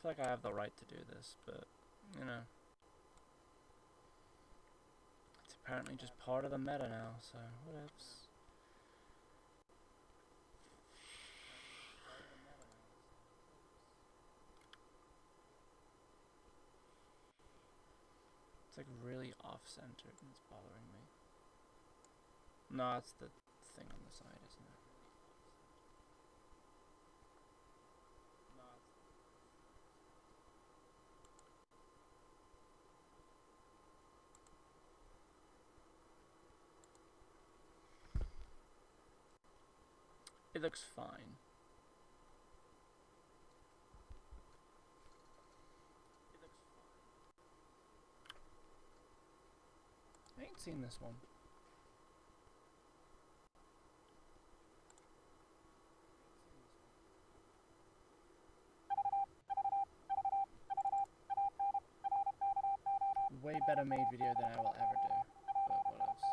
feel like I have the right to do this, but, you know. It's apparently just part of the meta now, so whatevs. It's like really off-centered and it's bothering me. No, it's the thing on the side, isn't it? It looks fine. I ain't seen this one. Way better made video than I will ever do, but whatevs.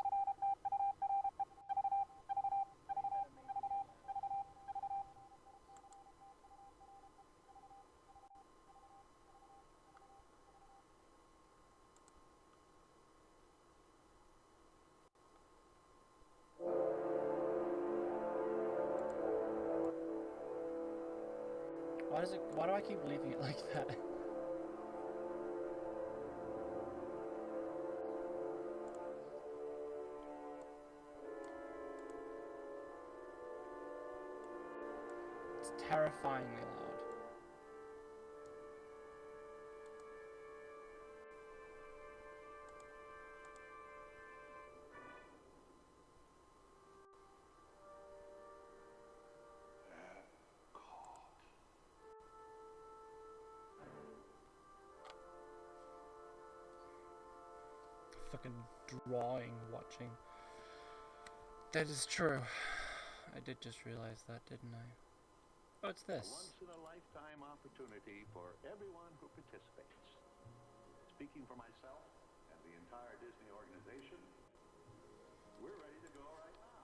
Why do I keep leaving it like that? It's terrifyingly loud. Fucking drawing, watching. That is true. I did just realize that, didn't I? Oh, it's this. A once-in-a-lifetime opportunity for everyone who participates. Speaking for myself and the entire Disney organization, we're ready to go right now.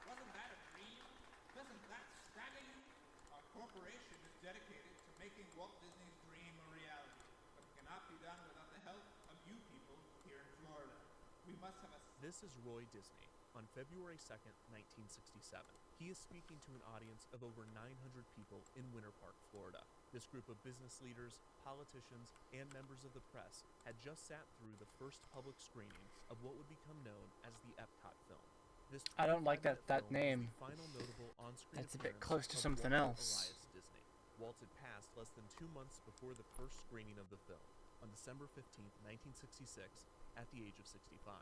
Wasn't that a dream? Doesn't that stagger you? Our corporation is dedicated to making Walt Disney's dream a reality, but it cannot be done without the help of you people here in Florida. We must have a... This is Roy Disney on February 2nd, 1967. He is speaking to an audience of over 900 people in Winter Park, Florida. This group of business leaders, politicians, and members of the press had just sat through the first public screening of what would become known as the E.P.C.O.T film. This I don't like that name. Final notable on-screen That's a bit appearance close to of something Walt else. Elias Disney. Walt had passed less than 2 months before the first screening of the film, on December 15th, 1966, at the age of 65.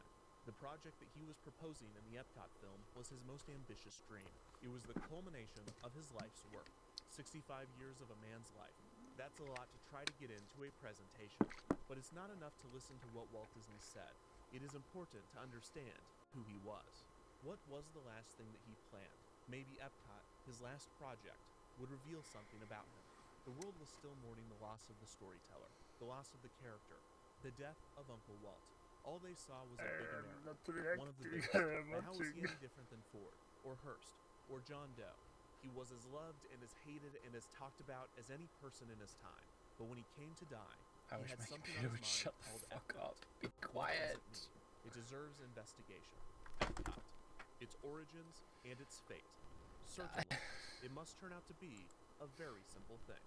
The project that he was proposing in the E.P.C.O.T film was his most ambitious dream. It was the culmination of his life's work. 65 years of a man's life. That's a lot to try to get into a presentation. But it's not enough to listen to what Walt Disney said. It is important to understand who he was. What was the last thing that he planned? Maybe E.P.C.O.T, his last project, would reveal something about him. The world was still mourning the loss of the storyteller, the loss of the character, the death of Uncle Walt. All they saw was a big American, one of the biggest. But how was he any different than Ford, or Hearst, or John Doe? He was as loved and as hated and as talked about as any person in his time. But when he came to die, he had something on his mind shut called the fuck E.P.C.O.T. up. Be What quiet. does it mean? It deserves investigation. E.P.C.O.T, its origins and its fate. Certainly, it must turn out to be a very simple thing.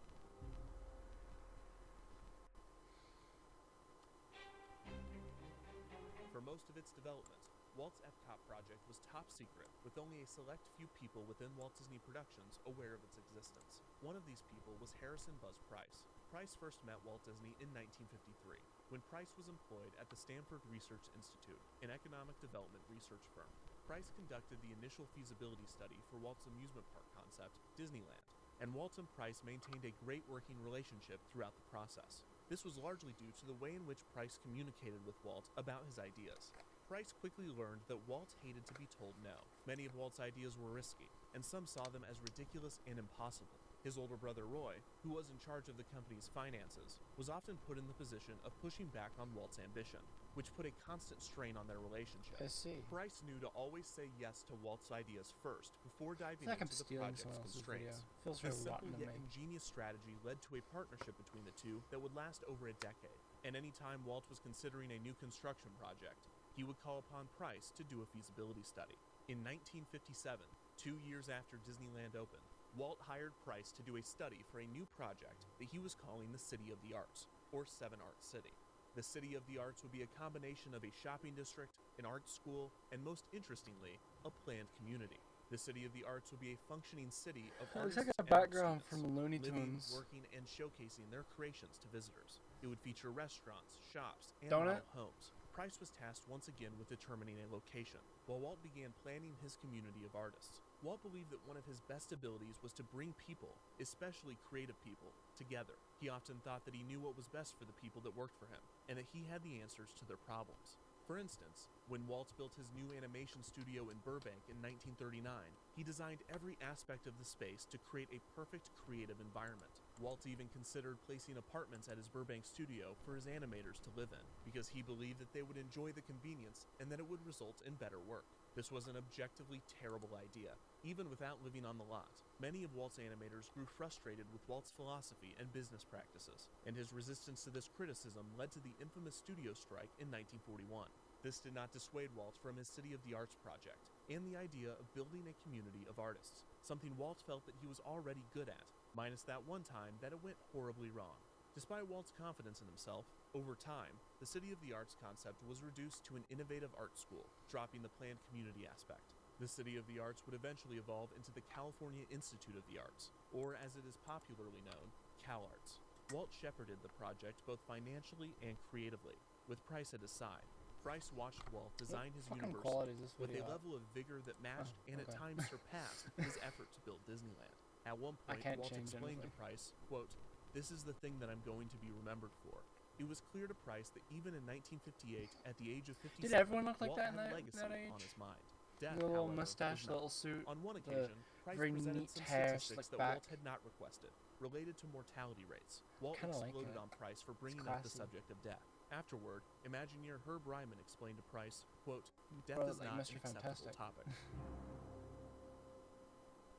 For most of its development, Walt's E.P.C.O.T project was top secret, with only a select few people within Walt Disney Productions aware of its existence. One of these people was Harrison Buzz Price. Price first met Walt Disney in 1953, when Price was employed at the Stanford Research Institute, an economic development research firm. Price conducted the initial feasibility study for Walt's amusement park concept, Disneyland, and Walt and Price maintained a great working relationship throughout the process. This was largely due to the way in which Price communicated with Walt about his ideas. Price quickly learned that Walt hated to be told no. Many of Walt's ideas were risky, and some saw them as ridiculous and impossible. His older brother Roy, who was in charge of the company's finances, was often put in the position of pushing back on Walt's ambition, which put a constant strain on their relationship. I see. Price knew to always say yes to Walt's ideas first before diving It's like I'm into the stealing project's someone else's video. constraints. Feels His very simple rotten to yet me. ingenious strategy led to a partnership between the two that would last over a decade. And any time Walt was considering a new construction project, he would call upon Price to do a feasibility study. In 1957, 2 years after Disneyland opened, Walt hired Price to do a study for a new project that he was calling the City of the Arts, or 7 Arts City. The City of the Arts would be a combination of a shopping district, an art school, and most interestingly, a planned community. The City of the Arts would be a functioning city of It looks artists like a and art background students, from Looney living, Tunes. working, and showcasing their creations to visitors. It would feature restaurants, shops, and Don't model it? homes. Price was tasked once again with determining a location, while Walt began planning his community of artists. Walt believed that one of his best abilities was to bring people, especially creative people, together. He often thought that he knew what was best for the people that worked for him, and that he had the answers to their problems. For instance, when Walt built his new animation studio in Burbank in 1939, he designed every aspect of the space to create a perfect creative environment. Walt even considered placing apartments at his Burbank studio for his animators to live in, because he believed that they would enjoy the convenience and that it would result in better work. This was an objectively terrible idea, even without living on the lot. Many of Walt's animators grew frustrated with Walt's philosophy and business practices, and his resistance to this criticism led to the infamous studio strike in 1941. This did not dissuade Walt from his City of the Arts project, and the idea of building a community of artists, something Walt felt that he was already good at, minus that one time that it went horribly wrong. Despite Walt's confidence in himself, over time, the City of the Arts concept was reduced to an innovative art school, dropping the planned community aspect. The City of the Arts would eventually evolve into the California Institute of the Arts, or as it is popularly known, CalArts. Walt shepherded the project both financially and creatively, with Price at his side. Price watched Walt design his fucking universe quality is this with a video at? level of vigor that matched and at okay. times surpassed his effort to build Disneyland. At one I point, can't Walt change explained to anything. Price, quote, "This is the thing that I'm going to be remembered for." It was clear to Price that even in 1958, at the age of 57, Did everyone look like Walt that in that, that, legacy that on age? his mind. Death, The little however, mustache, was not. little suit. On one the occasion, Price very presented neat some hair statistics slicked that Walt back. had not requested, related to mortality rates. Walt Kinda like exploded it. on Price for bringing It's up the classy. subject of death. Afterward, Imagineer Herb Ryman explained to Price, quote, "Death Bro, is like not Mr. an acceptable Fantastic. topic."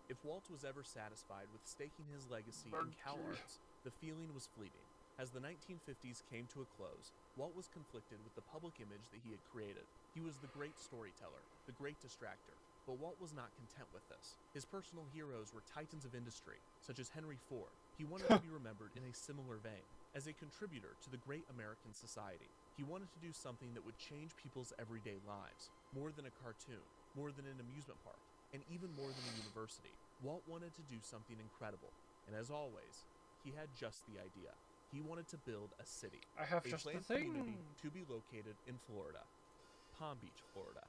If Walt was ever satisfied with staking his legacy in CalArts, the feeling was fleeting. As the 1950s came to a close, Walt was conflicted with the public image that he had created. He was the great storyteller, the great distractor, but Walt was not content with this. His personal heroes were titans of industry, such as Henry Ford. He wanted to be remembered in a similar vein, as a contributor to the great American society. He wanted to do something that would change people's everyday lives, more than a cartoon, more than an amusement park, and even more than a university. Walt wanted to do something incredible, and as always, he had just the idea. He wanted to build a city, I have a just the planned thing. community to be located in Florida, Palm Beach, Florida.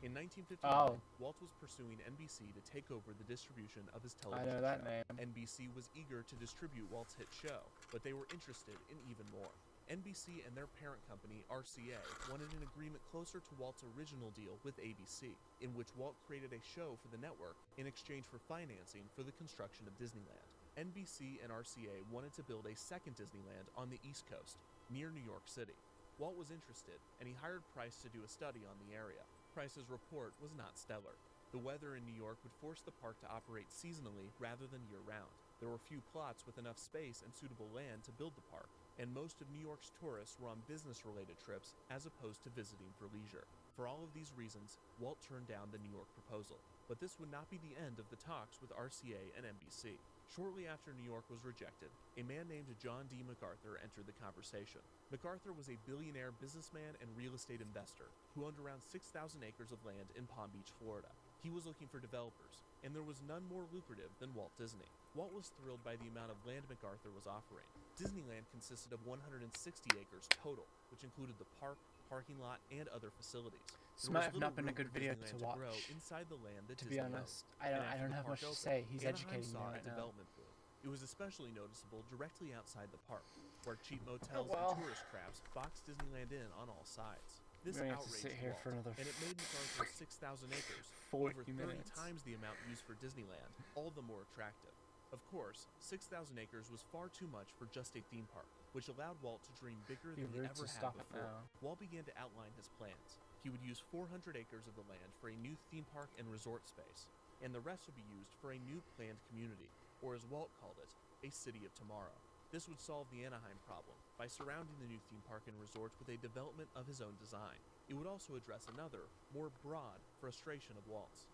In 1959, Oh. Walt was pursuing NBC to take over the distribution of his I television know that show. name. NBC was eager to distribute Walt's hit show, but they were interested in even more. NBC and their parent company, RCA, wanted an agreement closer to Walt's original deal with ABC, in which Walt created a show for the network in exchange for financing for the construction of Disneyland. NBC and RCA wanted to build a second Disneyland on the East Coast, near New York City. Walt was interested, and he hired Price to do a study on the area. Price's report was not stellar. The weather in New York would force the park to operate seasonally rather than year-round. There were few plots with enough space and suitable land to build the park, and most of New York's tourists were on business-related trips as opposed to visiting for leisure. For all of these reasons, Walt turned down the New York proposal. But this would not be the end of the talks with RCA and NBC. Shortly after New York was rejected, a man named John D. MacArthur entered the conversation. MacArthur was a billionaire businessman and real estate investor who owned around 6,000 acres of land in Palm Beach, Florida. He was looking for developers, and there was none more lucrative than Walt Disney. Walt was thrilled by the amount of land MacArthur was offering. Disneyland consisted of 160 acres total, which included the park, parking lot, and other facilities. This There might was have little not been a room good for video Disneyland to watch. grow inside the land that To Disney be owned. honest, I And don't after the have park much to opened, say. He's Anaheim educating me saw right a now. development boom. It was especially noticeable directly outside the park, where cheap motels well. and tourist traps boxed Disneyland in on all sides. This We're gonna have to outraged sit here Walt, for another and it made MacArthur's 6,000 acres, 40 over 30 minutes. times the amount used for Disneyland, all the more attractive. Of course, 6,000 acres was far too much for just a theme park, which allowed Walt to dream bigger Be than he rude ever to had stop it before. now. Walt began to outline his plans. He would use 400 acres of the land for a new theme park and resort space, and the rest would be used for a new planned community, or as Walt called it, a city of tomorrow. This would solve the Anaheim problem by surrounding the new theme park and resort with a development of his own design. It would also address another, more broad, frustration of Walt's.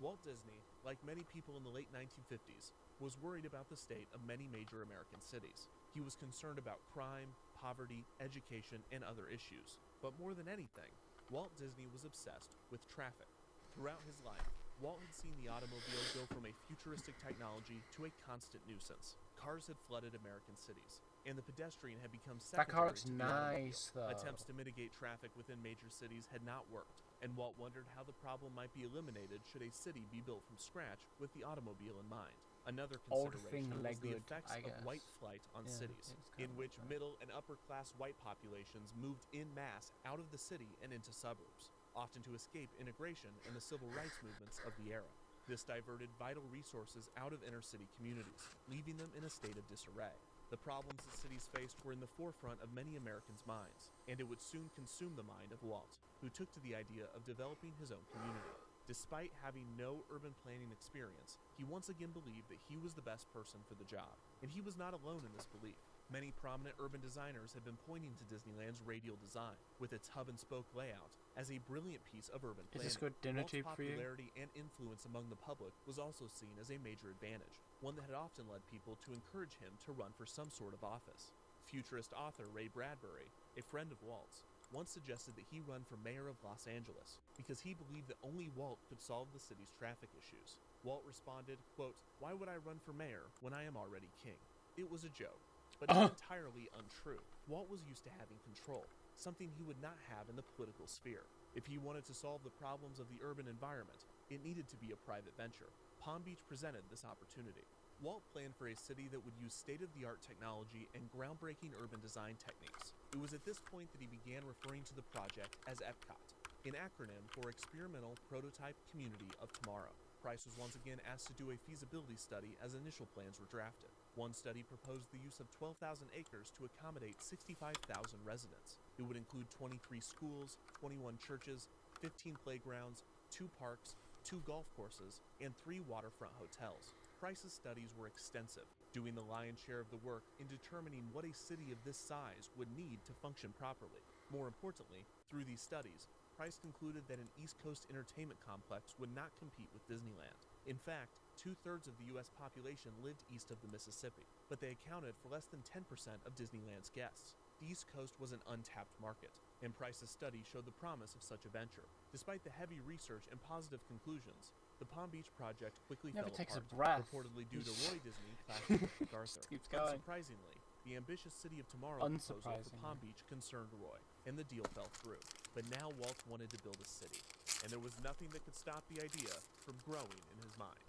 Walt Disney, like many people in the late 1950s, was worried about the state of many major American cities. He was concerned about crime, poverty, education, and other issues. But more than anything, Walt Disney was obsessed with traffic. Throughout his life, Walt had seen the automobile go from a futuristic technology to a constant nuisance. Cars had flooded American cities, and the pedestrian had become That car secondary looks to the automobile. nice, though. Attempts to mitigate traffic within major cities had not worked, and Walt wondered how the problem might be eliminated should a city be built from scratch with the automobile in mind. Another Old consideration thing was the good, effects I of guess. white flight on Yeah, cities, it's in kinda which like that. middle and upper-class white populations moved en masse out of the city and into suburbs, often to escape integration and the civil rights movements of the era. This diverted vital resources out of inner-city communities, leaving them in a state of disarray. The problems that cities faced were in the forefront of many Americans' minds, and it would soon consume the mind of Walt, who took to the idea of developing his own community. Despite having no urban planning experience, he once again believed that he was the best person for the job, and he was not alone in this belief. Many prominent urban designers have been pointing to Disneyland's radial design, with its hub-and-spoke layout, as a brilliant piece of urban Is planning. this good dinner Walt's tube for you? popularity and influence among the public was also seen as a major advantage, one that had often led people to encourage him to run for some sort of office. Futurist author Ray Bradbury, a friend of Walt's, once suggested that he run for mayor of Los Angeles because he believed that only Walt could solve the city's traffic issues. Walt responded, quote, "Why would I run for mayor when I am already king?" It was a joke, but not entirely untrue. Walt was used to having control, something he would not have in the political sphere. If he wanted to solve the problems of the urban environment, it needed to be a private venture. Palm Beach presented this opportunity. Walt planned for a city that would use state-of-the-art technology and groundbreaking urban design techniques. It was at this point that he began referring to the project as E.P.C.O.T, an acronym for Experimental Prototype Community of Tomorrow. Price was once again asked to do a feasibility study as initial plans were drafted. One study proposed the use of 12,000 acres to accommodate 65,000 residents. It would include 23 schools, 21 churches, 15 playgrounds, 2 parks, 2 golf courses, and 3 waterfront hotels. Price's studies were extensive, doing the lion's share of the work in determining what a city of this size would need to function properly. More importantly, through these studies, Price concluded that an East Coast entertainment complex would not compete with Disneyland. In fact, 2/3 of the U.S. population lived east of the Mississippi, but they accounted for less than 10% of Disneyland's guests. The East Coast was an untapped market, and Price's study showed the promise of such a venture. Despite the heavy research and positive conclusions, the Palm Beach project quickly Never fell takes a apart, breath. reportedly due to Roy Disney clashing with MacArthur. Keeps going. Unsurprisingly, the ambitious City of Tomorrow proposal for Unsurprisingly. Palm Beach concerned Roy, and the deal fell through. But now Walt wanted to build a city, and there was nothing that could stop the idea from growing in his mind.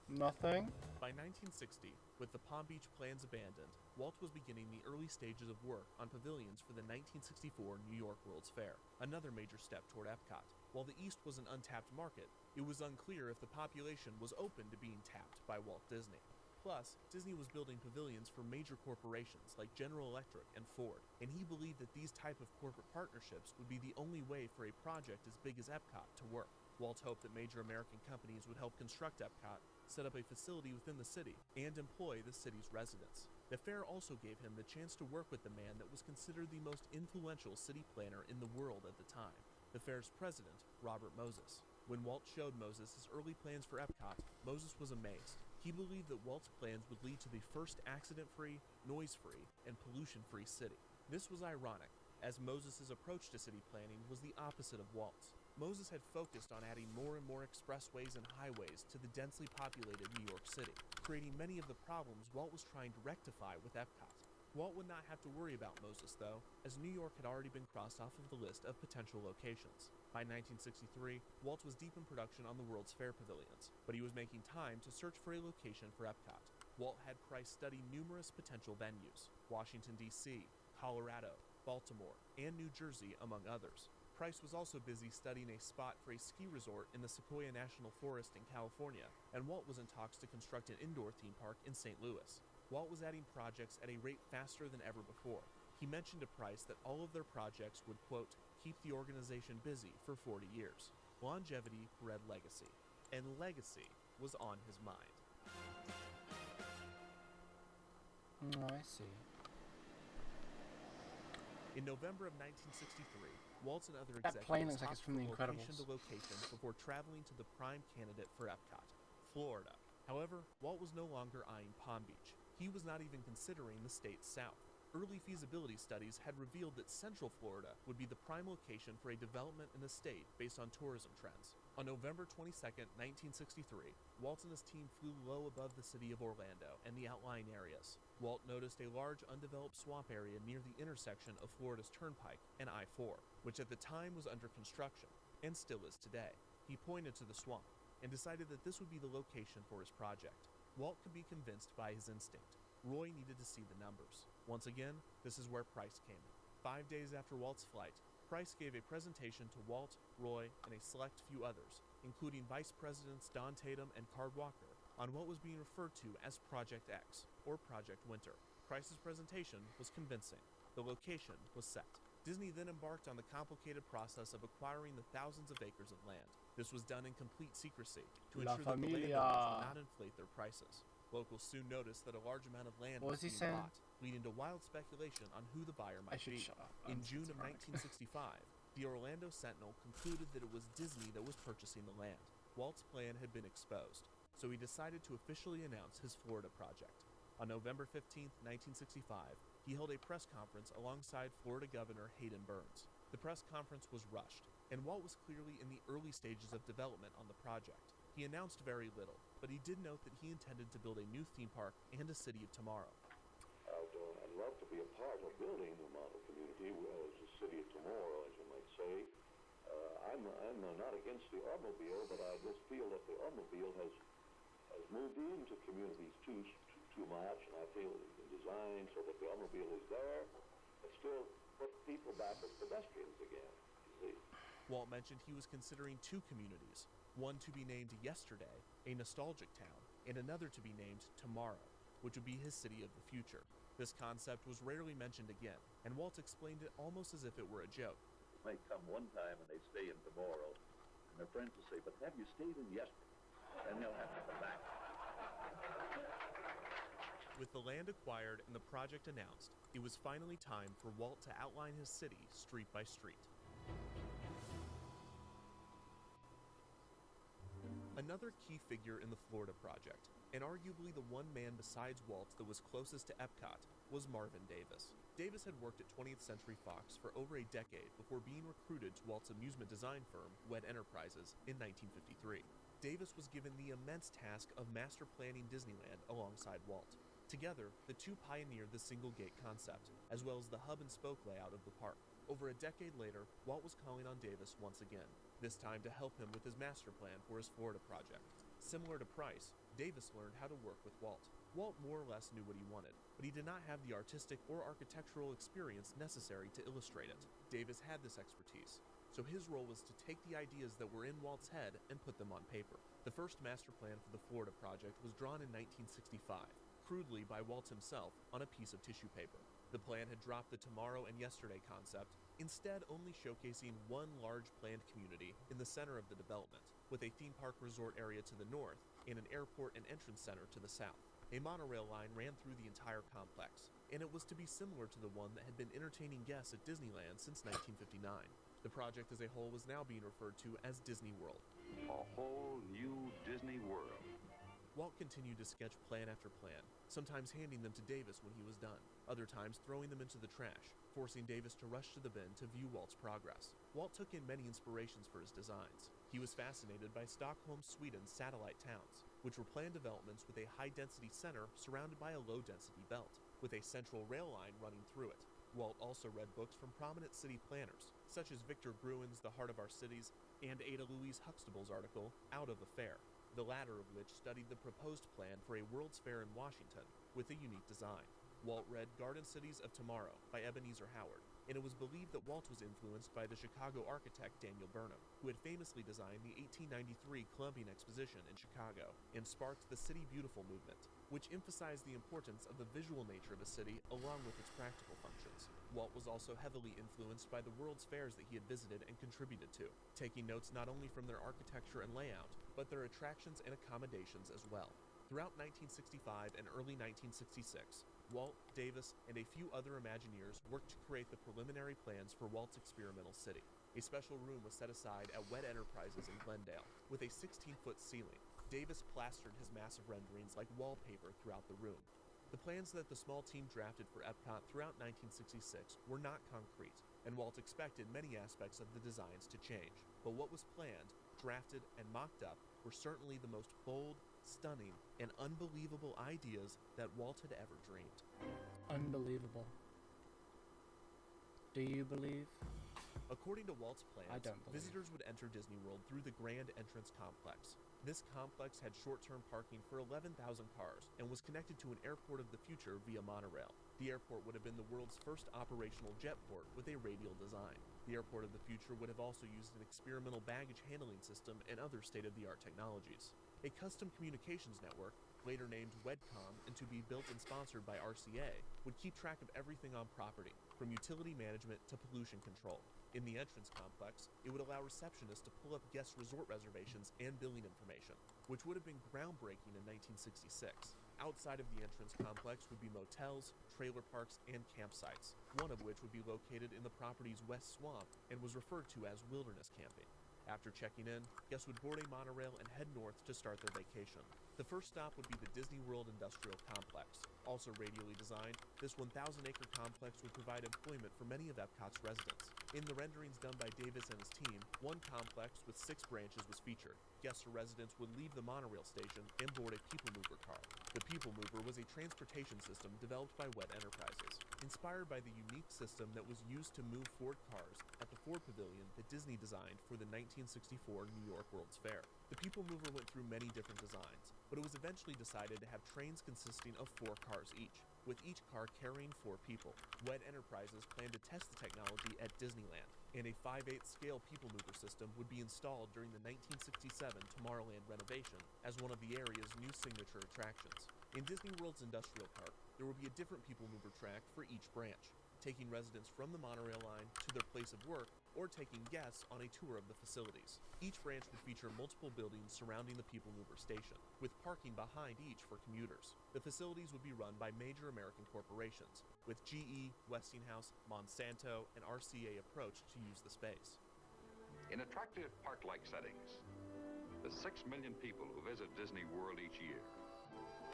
Nothing? By 1960, with the Palm Beach plans abandoned, Walt was beginning the early stages of work on pavilions for the 1964 New York World's Fair, another major step toward Epcot. While the East was an untapped market, it was unclear if the population was open to being tapped by Walt Disney. Plus, Disney was building pavilions for major corporations like General Electric and Ford, and he believed that these type of corporate partnerships would be the only way for a project as big as Epcot to work. Walt hoped that major American companies would help construct Epcot, set up a facility within the city, and employ the city's residents. The fair also gave him the chance to work with the man that was considered the most influential city planner in the world at the time, the fair's president, Robert Moses. When Walt showed Moses his early plans for Epcot, Moses was amazed. He believed that Walt's plans would lead to the first accident-free, noise-free, and pollution-free city. This was ironic, as Moses' approach to city planning was the opposite of Walt's. Moses had focused on adding more and more expressways and highways to the densely populated New York City, creating many of the problems Walt was trying to rectify with Epcot. Walt would not have to worry about Moses, though, as New York had already been crossed off of the list of potential locations. By 1963, Walt was deep in production on the World's Fair pavilions, but he was making time to search for a location for Epcot. Walt had Price study numerous potential venues: Washington, D.C., Colorado, Baltimore, and New Jersey, among others. Price was also busy studying a spot for a ski resort in the Sequoia National Forest in California, and Walt was in talks to construct an indoor theme park in St. Louis. Walt was adding projects at a rate faster than ever before. He mentioned to Price that all of their projects would, quote, keep the organization busy for 40 years. Longevity bred legacy, and legacy was on his mind. Oh, I see. In November of 1963, Walt and other That plane executives looks like it's hopped from from The location Incredibles. to location before traveling to the prime candidate for E.P.C.O.T, Florida. However, Walt was no longer eyeing Palm Beach. He was not even considering the state's south. Early feasibility studies had revealed that Central Florida would be the prime location for a development in the state based on tourism trends. On November 22, 1963, Walt and his team flew low above the city of Orlando and the outlying areas. Walt noticed a large undeveloped swamp area near the intersection of Florida's Turnpike and I-4, which at the time was under construction, and still is today. He pointed to the swamp and decided that this would be the location for his project. Walt could be convinced by his instinct. Roy needed to see the numbers. Once again, this is where Price came in. 5 days after Walt's flight, Price gave a presentation to Walt, Roy, and a select few others, including Vice Presidents Don Tatum and Card Walker, on what was being referred to as Project X, or Project Winter. Price's presentation was convincing. The location was set. Disney then embarked on the complicated process of acquiring the thousands of acres of land. This was done in complete secrecy to La ensure that the Familia. landowners would not inflate their prices. Locals soon noticed that a large amount of land What was was he being saying? bought, leading to wild speculation on who the buyer I might should be. shut up. In I'm June of schizophrenic. 1965, the Orlando Sentinel concluded that it was Disney that was purchasing the land. Walt's plan had been exposed, so he decided to officially announce his Florida project. On November 15, 1965, he held a press conference alongside Florida Governor Hayden Burns. The press conference was rushed, and Walt was clearly in the early stages of development on the project. He announced very little, but he did note that he intended to build a new theme park and a city of tomorrow. I'd love to be a part of building a model community as a city of tomorrow, as you might say. I'm not against the automobile, but I just feel that the automobile has moved into communities too much, and I feel it's been designed so that the automobile is there, but still put people back as pedestrians again, you see. Walt mentioned he was considering two communities, one to be named Yesterday, a nostalgic town, and another to be named Tomorrow, which would be his city of the future. This concept was rarely mentioned again, and Walt explained it almost as if it were a joke. It might come one time and they stay in tomorrow, and their friends will say, but have you stayed in yesterday? And they'll have to come back. With the land acquired and the project announced, it was finally time for Walt to outline his city street by street. Another key figure in the Florida project, and arguably the one man besides Walt that was closest to E.P.C.O.T, was Marvin Davis. Davis had worked at 20th Century Fox for over a decade before being recruited to Walt's amusement design firm, Wed Enterprises, in 1953. Davis was given the immense task of master planning Disneyland alongside Walt. Together, the two pioneered the single gate concept, as well as the hub and spoke layout of the park. Over a decade later, Walt was calling on Davis once again, this time to help him with his master plan for his Florida project. Similar to Price, Davis learned how to work with Walt. Walt more or less knew what he wanted, but he did not have the artistic or architectural experience necessary to illustrate it. Davis had this expertise, so his role was to take the ideas that were in Walt's head and put them on paper. The first master plan for the Florida project was drawn in 1965, crudely by Walt himself on a piece of tissue paper. The plan had dropped the tomorrow and yesterday concept, instead only showcasing one large planned community in the center of the development, with a theme park resort area to the north and an airport and entrance center to the south. A monorail line ran through the entire complex, and it was to be similar to the one that had been entertaining guests at Disneyland since 1959. The project as a whole was now being referred to as Disney World. A whole new Disney World. Walt continued to sketch plan after plan, sometimes handing them to Davis when he was done, other times throwing them into the trash, forcing Davis to rush to the bin to view Walt's progress. Walt took in many inspirations for his designs. He was fascinated by Stockholm, Sweden's satellite towns, which were planned developments with a high-density center surrounded by a low-density belt, with a central rail line running through it. Walt also read books from prominent city planners, such as Victor Gruen's The Heart of Our Cities and Ada Louise Huxtable's article, Out of the Fair, the latter of which studied the proposed plan for a World's Fair in Washington with a unique design. Walt read Garden Cities of Tomorrow by Ebenezer Howard, and it was believed that Walt was influenced by the Chicago architect Daniel Burnham, who had famously designed the 1893 Columbian Exposition in Chicago and sparked the City Beautiful movement, which emphasized the importance of the visual nature of a city along with its practical functions. Walt was also heavily influenced by the World's Fairs that he had visited and contributed to, taking notes not only from their architecture and layout, but their attractions and accommodations as well. Throughout 1965 and early 1966, Walt, Davis, and a few other Imagineers worked to create the preliminary plans for Walt's experimental city. A special room was set aside at Wet Enterprises in Glendale, with a 16-foot ceiling. Davis plastered his massive renderings like wallpaper throughout the room. The plans that the small team drafted for Epcot throughout 1966 were not concrete, and Walt expected many aspects of the designs to change. But what was planned, drafted, and mocked up were certainly the most bold, stunning, and unbelievable ideas that Walt had ever dreamed. Unbelievable. Do you believe? According to Walt's plans, I don't believe. visitors would enter Disney World through the Grand Entrance Complex. This complex had short-term parking for 11,000 cars and was connected to an airport of the future via monorail. The airport would have been the world's first operational jetport with a radial design. The airport of the future would have also used an experimental baggage handling system and other state-of-the-art technologies. A custom communications network, later named WEDCOM and to be built and sponsored by RCA, would keep track of everything on property, from utility management to pollution control. In the entrance complex, it would allow receptionists to pull up guest resort reservations and billing information, which would have been groundbreaking in 1966. Outside of the entrance complex would be motels, trailer parks, and campsites, one of which would be located in the property's West Swamp and was referred to as wilderness camping. After checking in, guests would board a monorail and head north to start their vacation. The first stop would be the Disney World Industrial Complex. Also radially designed, this 1,000-acre complex would provide employment for many of Epcot's residents. In the renderings done by Davis and his team, one complex with 6 branches was featured. Guests or residents would leave the monorail station and board a People Mover car. The People Mover was a transportation system developed by Wet Enterprises, inspired by the unique system that was used to move Ford cars at the Ford Pavilion that Disney designed for the 1964 New York World's Fair. The People Mover went through many different designs, but it was eventually decided to have trains consisting of 4 cars each, with each car carrying 4 people. Wet Enterprises planned to test the technology at Disneyland, and a 5/8 scale People Mover system would be installed during the 1967 Tomorrowland renovation as one of the area's new signature attractions. In Disney World's Industrial Park, there will be a different People Mover track for each branch, taking residents from the monorail line to their place of work or taking guests on a tour of the facilities. Each branch would feature multiple buildings surrounding the People Mover station, with parking behind each for commuters. The facilities would be run by major American corporations, with GE, Westinghouse, Monsanto, and RCA approached to use the space. In attractive park-like settings, the 6 million people who visit Disney World each year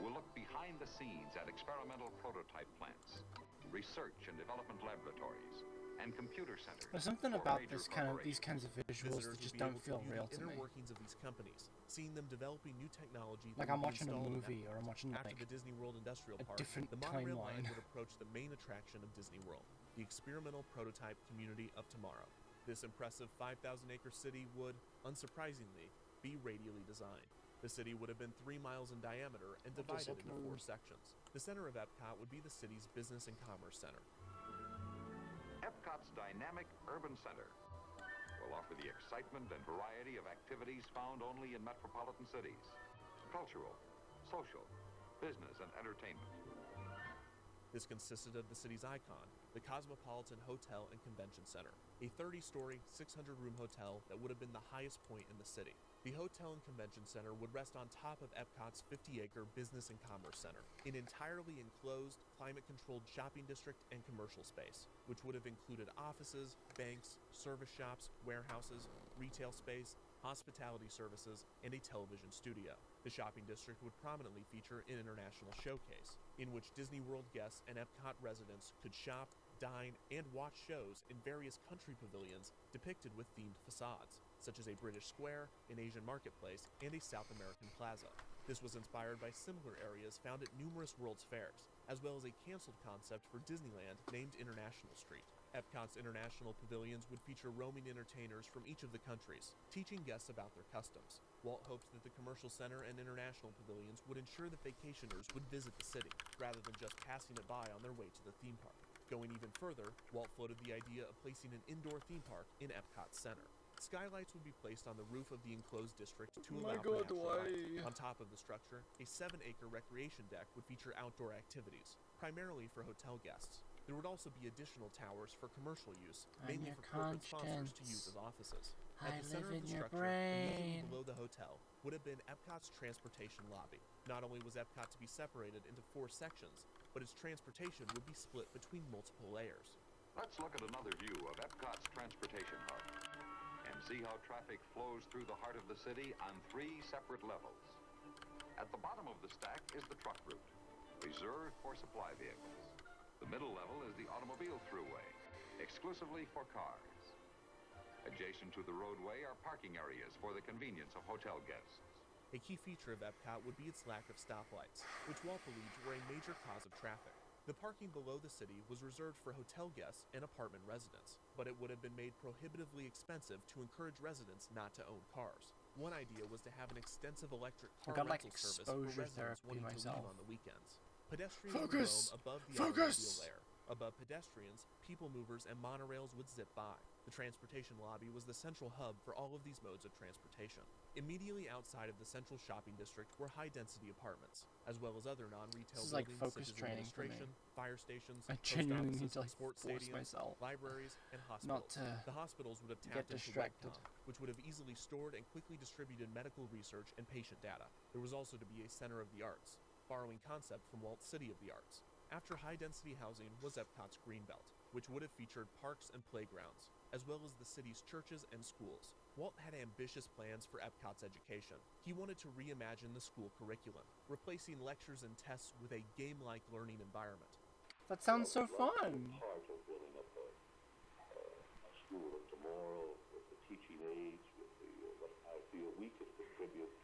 will look behind the scenes at experimental prototype plants, research and development laboratories, and computer centers. There's something for about major these kinds of visuals Visitors that just would be don't able feel to view real the to inner me. workings of these companies, seeing them developing new technology. Like that I'm would be watching a installed in movie, or I'm watching After like the Disney World Industrial a Park, different the monorail timeline. line would approach the main attraction of Disney World, the experimental prototype community of tomorrow. This impressive 5,000-acre city would, unsurprisingly, be radially designed. The city would have been 3 miles in diameter and divided into 4 sections. The center of Epcot would be the city's business and commerce center. Epcot's dynamic urban center will offer the excitement and variety of activities found only in metropolitan cities: cultural, social, business, and entertainment. This consisted of the city's icon, the Cosmopolitan Hotel and Convention Center, a 30-story, 600-room hotel that would have been the highest point in the city. The Hotel and Convention Center would rest on top of Epcot's 50-acre Business and Commerce Center, an entirely enclosed, climate-controlled shopping district and commercial space, which would have included offices, banks, service shops, warehouses, retail space, hospitality services, and a television studio. The shopping district would prominently feature an international showcase, in which Disney World guests and Epcot residents could shop, dine, and watch shows in various country pavilions depicted with themed facades, such as a British Square, an Asian marketplace, and a South American plaza. This was inspired by similar areas found at numerous World's Fairs, as well as a canceled concept for Disneyland named International Street. Epcot's international pavilions would feature roaming entertainers from each of the countries, teaching guests about their customs. Walt hoped that the commercial center and international pavilions would ensure that vacationers would visit the city, rather than just passing it by on their way to the theme park. Going even further, Walt floated the idea of placing an indoor theme park in Epcot Center. Skylights would be placed on the roof of the enclosed district to allow for natural light. On top of the structure, a 7-acre recreation deck would feature outdoor activities, primarily for hotel guests. There would also be additional towers for commercial use, mainly for corporate sponsors to use as offices. At the center of the structure, immediately below the hotel, would have been Epcot's transportation lobby. Not only was Epcot to be separated into 4 sections, but its transportation would be split between multiple layers. Let's look at another view of Epcot's transportation hub and see how traffic flows through the heart of the city on 3 separate levels. At the bottom of the stack is the truck route, reserved for supply vehicles. The middle level is the automobile thruway, exclusively for cars. Adjacent to the roadway are parking areas for the convenience of hotel guests. A key feature of Epcot would be its lack of stoplights, which Walt believed were a major cause of traffic. The parking below the city was reserved for hotel guests and apartment residents, but it would have been made prohibitively expensive to encourage residents not to own cars. One idea was to have an extensive electric car rental service for residents wanting to leave on the weekends. Pedestrians would roam above the automobile layer. Above pedestrians, people movers and monorails would zip by. The transportation lobby was the central hub for all of these modes of transportation. Immediately outside of the central shopping district were high-density apartments, as well as other non-retail buildings such as administration, fire stations, post offices, sports stadiums, libraries, and hospitals. The hospitals would have tapped into WebCom, which would have easily stored and quickly distributed medical research and patient data. There was also to be a center of the arts, borrowing concept from Walt's City of the Arts. After high-density housing was Epcot's Greenbelt, which would have featured parks and playgrounds, as well as the city's churches and schools. Walt had ambitious plans for Epcot's education. He wanted to reimagine the school curriculum, replacing lectures and tests with a game-like learning environment. That sounds so fun! Part of building up a school of tomorrow with the teaching aids, with the, what I feel we could contribute,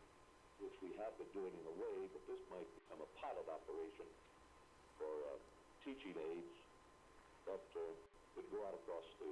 which we have been doing in a way, but this might become a pilot operation for teaching aids that would go out across the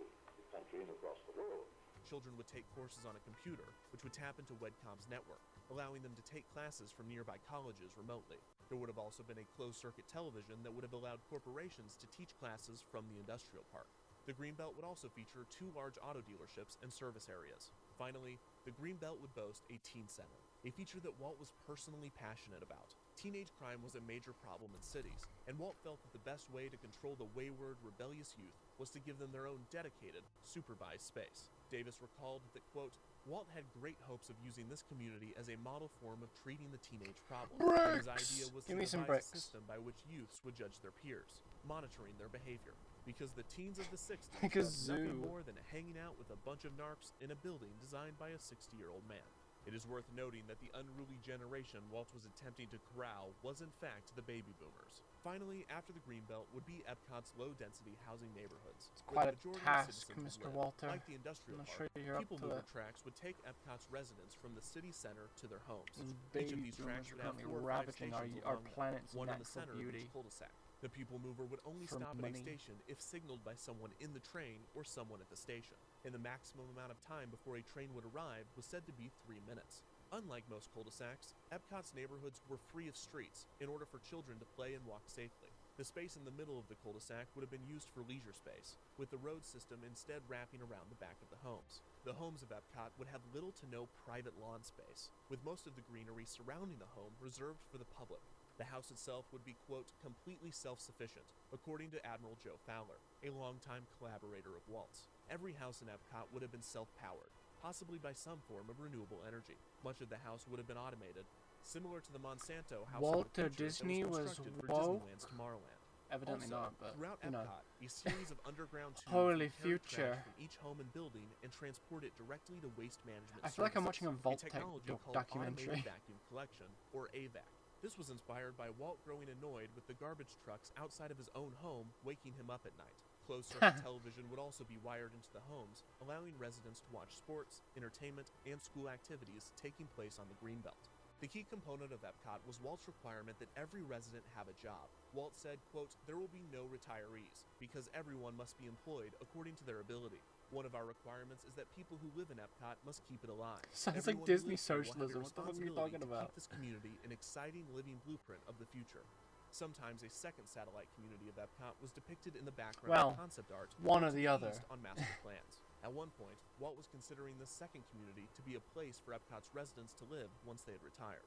country and across the world. Children would take courses on a computer, which would tap into WebCom's network, allowing them to take classes from nearby colleges remotely. There would have also been a closed-circuit television that would have allowed corporations to teach classes from the industrial park. The Greenbelt would also feature 2 large auto dealerships and service areas. Finally, the Greenbelt would boast a teen center, a feature that Walt was personally passionate about. Teenage crime was a major problem in cities, and Walt felt that the best way to control the wayward, rebellious youth was to give them their own dedicated, supervised space. Davis recalled that, quote, Walt had great hopes of using this community as a model form of treating the teenage problem. And his idea was to devise a system by which youths would judge their peers, monitoring their behavior. Because the teens of the 60s loved nothing more than hanging out with a bunch of narcs in a building designed by a 60-year-old man. It is worth noting that the unruly generation Walt was attempting to corral was in fact the baby boomers. Finally, after the Greenbelt would be Epcot's low-density housing neighborhoods. It's quite a task, Mr. Walter. Like the industrial park, people mover tracks would take Epcot's residents from the city center to their homes. Each of these tracks would have 4 or 5 stations along them, one in the center of each cul-de-sac. The people mover would only stop at a station if signaled by someone in the train or someone at the station, and the maximum amount of time before a train would arrive was said to be 3 minutes. Unlike most cul-de-sacs, Epcot's neighborhoods were free of streets in order for children to play and walk safely. The space in the middle of the cul-de-sac would have been used for leisure space, with the road system instead wrapping around the back of the homes. The homes of Epcot would have little to no private lawn space, with most of the greenery surrounding the home reserved for the public. The house itself would be, quote, completely self-sufficient, according to Admiral Joe Fowler, a longtime collaborator of Walt's. Every house in Epcot would have been self-powered, possibly by some form of renewable energy. Much of the house would have been automated, similar to the Monsanto house Walter Disney was woke? Disneyland's Tomorrowland. Evidently Also, not, but throughout you know. Epcot, a series of underground tubes Holy would carry future. trash from each home and building and transport it directly to waste management I feel like I'm services, watching a Vault technology called documentary. Automated Vacuum Collection, or AVAC. This was inspired by Walt growing annoyed with the garbage trucks outside of his own home waking him up at night. Closed-circuit television would also be wired into the homes, allowing residents to watch sports, entertainment, and school activities taking place on the Greenbelt. The key component of Epcot was Walt's requirement that every resident have a job. Walt said, quote, "There will be no retirees, because everyone must be employed according to their ability. One of our requirements is that people who live in Epcot must keep it alive. Sounds Everyone like who Disney lives here will have a socialism. What the fuck are you responsibility talking to about? keep this community an exciting living blueprint of the future." Sometimes a second satellite community of Epcot was depicted in the background Well, of concept art, one or to the other. on master plans. At one point, Walt was considering this second community to be a place for Epcot's residents to live once they had retired.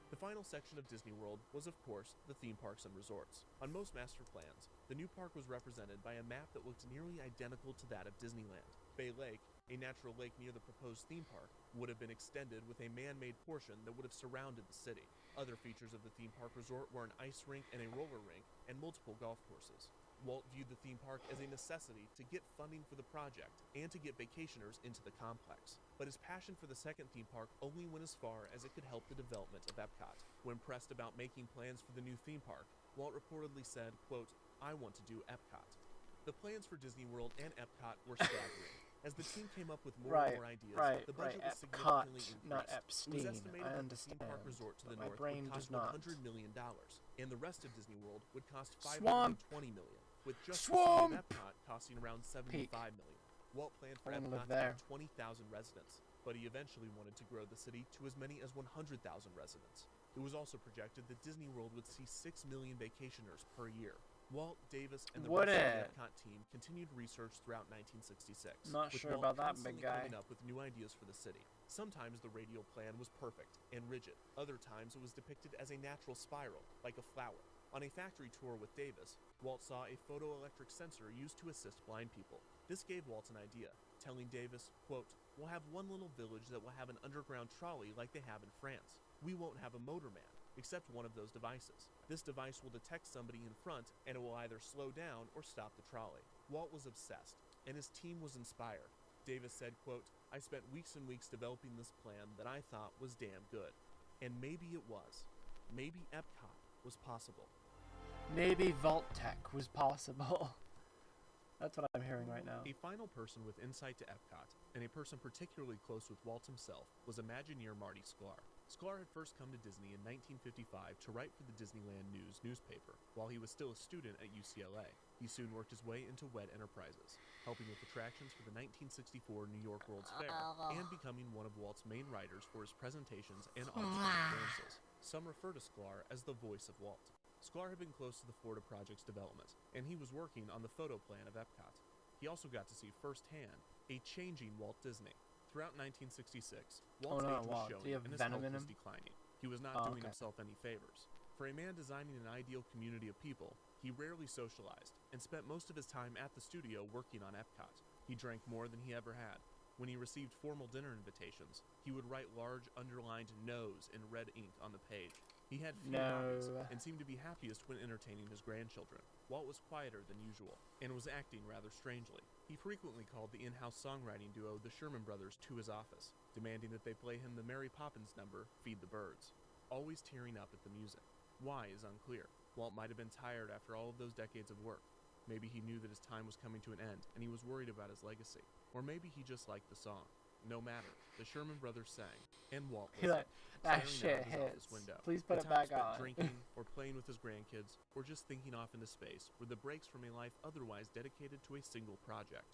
The final section of Disney World was, of course, the theme parks and resorts. On most master plans, the new park was represented by a map that looked nearly identical to that of Disneyland. Bay Lake, a natural lake near the proposed theme park, would have been extended with a man-made portion that would have surrounded the city. Other features of the theme park resort were an ice rink and a roller rink, and multiple golf courses. Walt viewed the theme park as a necessity to get funding for the project and to get vacationers into the complex. But his passion for the second theme park only went as far as it could help the development of Epcot. When pressed about making plans for the new theme park, Walt reportedly said, quote, "I want to do Epcot." The plans for Disney World and Epcot were staggering. As the team came up with more and more ideas, the budget was significantly increased. Not It was Epstein. estimated I that the understand. theme park resort to the But my north brain would does cost not. $100 million, and the rest of Disney World would cost Swamp! $520 million, with just Swamp! the city of Epcot costing around $75 million. Walt planned for I wanna live Epcot to there. have 20,000 residents, but he eventually wanted to grow the city to as many as 100,000 residents. It was also projected that Disney World would see 6 million vacationers per year. Walt, Davis, and the Would rest of it? the Epcot team continued research throughout 1966. Not with sure Walt about that, constantly big guy. coming up with new ideas for the city. Sometimes the radial plan was perfect and rigid. Other times it was depicted as a natural spiral, like a flower. On a factory tour with Davis, Walt saw a photoelectric sensor used to assist blind people. This gave Walt an idea, telling Davis, quote, "We'll have one little village that will have an underground trolley like they have in France. We won't have a motorman, except one of those devices. This device will detect somebody in front, and it will either slow down or stop the trolley." Walt was obsessed, and his team was inspired. Davis said, quote, "I spent weeks and weeks developing this plan that I thought was damn good. And maybe it was. Maybe Epcot was possible." Maybe Vault Tech was possible. That's what I'm hearing right now. A final person with insight to Epcot, and a person particularly close with Walt himself, was Imagineer Marty Sklar. Sklar had first come to Disney in 1955 to write for the Disneyland News newspaper. While he was still a student at UCLA, he soon worked his way into WED Enterprises, helping with attractions for the 1964 New York World's Fair, and becoming one of Walt's main writers for his presentations and on-screen appearances. Some refer to Sklar as the voice of Walt. Sklar had been close to the Florida project's development, and he was working on the photo plan of Epcot. He also got to see firsthand a changing Walt Disney. Throughout 1966, Walt's age was showing and his health was declining. He was not doing himself any favors. For a man designing an ideal community of people, he rarely socialized and spent most of his time at the studio working on Epcot. He drank more than he ever had. When he received formal dinner invitations, he would write large underlined no's in red ink on the page. He had few hobbies and seemed to be happiest when entertaining his grandchildren. Walt was quieter than usual and was acting rather strangely. He frequently called the in-house songwriting duo the Sherman Brothers to his office, demanding that they play him the Mary Poppins number, "Feed the Birds," always tearing up at the music. Why is unclear. Walt might have been tired after all of those decades of work. Maybe he knew that his time was coming to an end and he was worried about his legacy. Or maybe he just liked the song. No matter, the Sherman Brothers sang, and Walt listened, that staring out shit his hits. office window. Please put The it time back spent on. drinking, or playing with his grandkids, or just thinking off into space were the breaks from a life otherwise dedicated to a single project,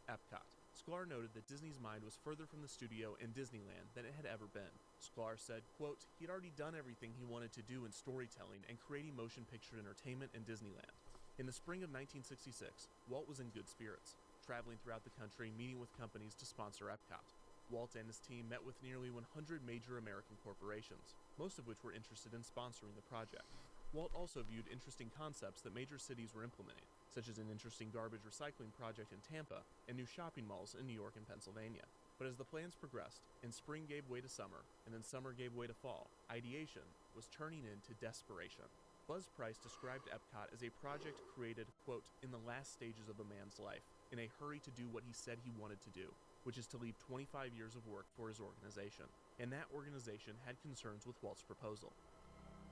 Epcot. Sklar noted that Disney's mind was further from the studio and Disneyland than it had ever been. Sklar said, quote, "He'd already done everything he wanted to do in storytelling and creating motion picture entertainment in Disneyland." In the spring of 1966, Walt was in good spirits, traveling throughout the country meeting with companies to sponsor Epcot. Walt and his team met with nearly 100 major American corporations, most of which were interested in sponsoring the project. Walt also viewed interesting concepts that major cities were implementing, such as an interesting garbage recycling project in Tampa and new shopping malls in New York and Pennsylvania. But as the plans progressed, and spring gave way to summer, and then summer gave way to fall, ideation was turning into desperation. Buzz Price described Epcot as a project created, quote, "in the last stages of a man's life, in a hurry to do what he said he wanted to do, which is to leave 25 years of work for his organization." And that organization had concerns with Walt's proposal.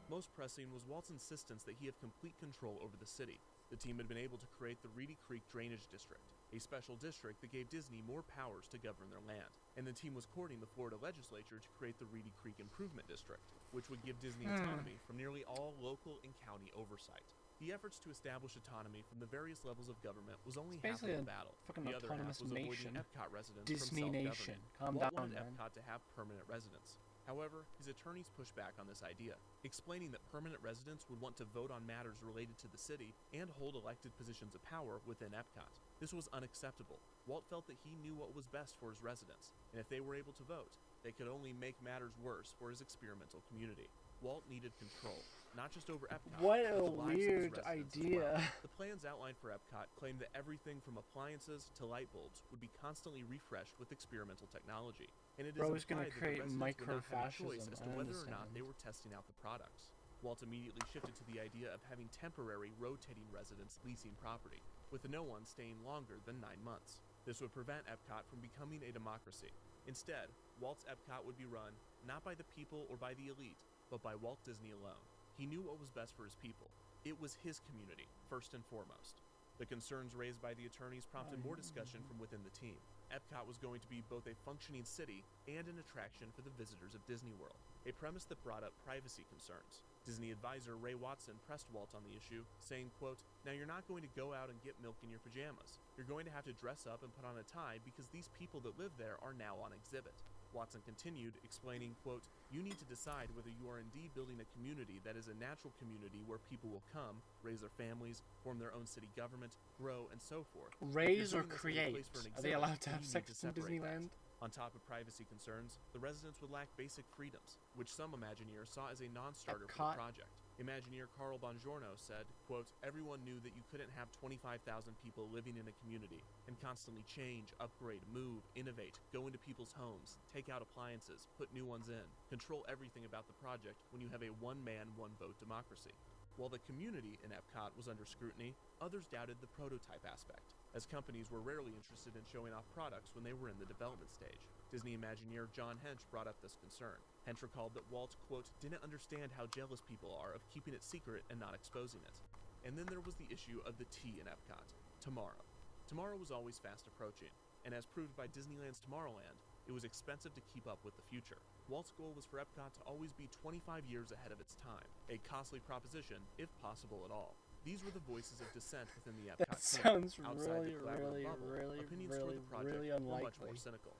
Most pressing was Walt's insistence that he have complete control over the city. The team had been able to create the Reedy Creek Drainage District, a special district that gave Disney more powers to govern their land. And the team was courting the Florida legislature to create the Reedy Creek Improvement District, which would give Disney autonomy from nearly all local and county oversight. The efforts to establish autonomy from the various levels of government was only half of the battle. The other half was avoiding Epcot residents Disney from Nation. self-governing. Calm Walt down, wanted man. Epcot to have permanent residents. However, his attorneys pushed back on this idea, explaining that permanent residents would want to vote on matters related to the city and hold elected positions of power within Epcot. This was unacceptable. Walt felt that he knew what was best for his residents, and if they were able to vote, they could only make matters worse for his experimental community. Walt needed control, not just over Epcot, What but a the lives of his weird residents as idea. well. The plans outlined for Epcot claimed that everything from appliances to light bulbs would be constantly refreshed with experimental technology, and it is Bro is implied gonna that the create residents would not have a choice microfascism, as to I whether or not understand. they were testing out the products. Walt immediately shifted to the idea of having temporary rotating residents leasing property, with no one staying longer than 9 months. This would prevent Epcot from becoming a democracy. Instead, Walt's Epcot would be run not by the people or by the elite, but by Walt Disney alone. He knew what was best for his people. It was his community, first and foremost. The concerns raised by the attorneys prompted more discussion from within the team. Epcot was going to be both a functioning city and an attraction for the visitors of Disney World, a premise that brought up privacy concerns. Disney advisor Ray Watson pressed Walt on the issue, saying, quote, "Now you're not going to go out and get milk in your pajamas. You're going to have to dress up and put on a tie because these people that live there are now on exhibit." Watson continued, explaining, quote, "You need to decide whether you are indeed building a community that is a natural community where people will come, raise their families, form their own city government, grow, and so forth. Raise or If you're doing this as a create? place for an Are they exhibit, allowed to then have you sex need to in separate that. Disneyland? On top of privacy concerns, the residents would lack basic freedoms, which some Imagineers saw as a non-starter for Epcot. the project. Imagineer Carl Bongiorno said, quote, "Everyone knew that you couldn't have 25,000 people living in a community and constantly change, upgrade, move, innovate, go into people's homes, take out appliances, put new ones in, control everything about the project when you have a one-man, one-vote democracy." While the community in Epcot was under scrutiny, others doubted the prototype aspect, as companies were rarely interested in showing off products when they were in the development stage. Disney Imagineer John Hench brought up this concern. Hench recalled that Walt, quote, "didn't understand how jealous people are of keeping it secret and not exposing it." And then there was the issue of the T in Epcot, tomorrow. Tomorrow was always fast approaching, and as proved by Disneyland's Tomorrowland, it was expensive to keep up with the future. Walt's goal was for Epcot to always be 25 years ahead of its time, a costly proposition, if possible at all. These were the voices of dissent within the Epcot That team. sounds Outside really, the collaborative really, bubble, really, opinions really, toward the project really were much unlikely. more cynical.